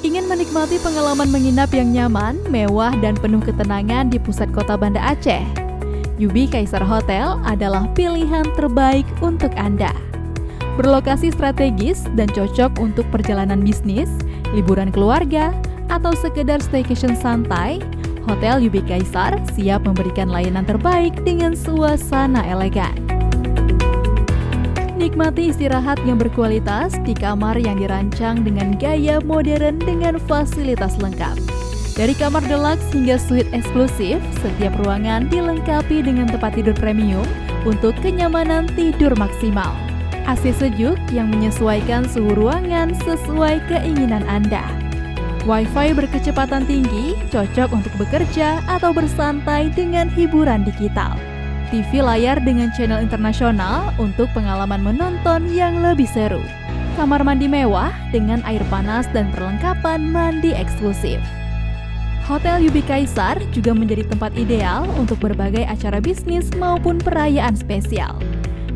Ingin menikmati pengalaman menginap yang nyaman, mewah, dan penuh ketenangan di pusat kota Banda Aceh? Yubi Kaisar Hotel adalah pilihan terbaik untuk Anda. Berlokasi strategis dan cocok untuk perjalanan bisnis, liburan keluarga, atau sekedar staycation santai, Hotel Yubi Kaisar siap memberikan layanan terbaik dengan suasana elegan. Nikmati istirahat yang berkualitas di kamar yang dirancang dengan gaya modern dengan fasilitas lengkap. Dari kamar deluxe hingga suite eksklusif, setiap ruangan dilengkapi dengan tempat tidur premium untuk kenyamanan tidur maksimal. AC sejuk yang menyesuaikan suhu ruangan sesuai keinginan Anda. Wi-Fi berkecepatan tinggi, cocok untuk bekerja atau bersantai dengan hiburan digital. TV layar dengan channel internasional untuk pengalaman menonton yang lebih seru. Kamar mandi mewah dengan air panas dan perlengkapan mandi eksklusif. Hotel Yubi Kaisar juga menjadi tempat ideal untuk berbagai acara bisnis maupun perayaan spesial.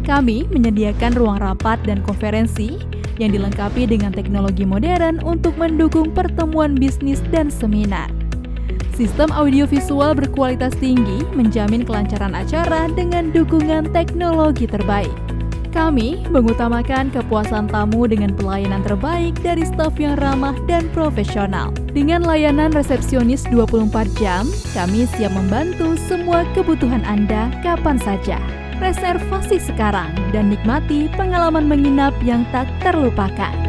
Kami menyediakan ruang rapat dan konferensi yang dilengkapi dengan teknologi modern untuk mendukung pertemuan bisnis dan seminar. Sistem audiovisual berkualitas tinggi menjamin kelancaran acara dengan dukungan teknologi terbaik. Kami mengutamakan kepuasan tamu dengan pelayanan terbaik dari staf yang ramah dan profesional. Dengan layanan resepsionis 24 jam, kami siap membantu semua kebutuhan Anda kapan saja. Reservasi sekarang dan nikmati pengalaman menginap yang tak terlupakan.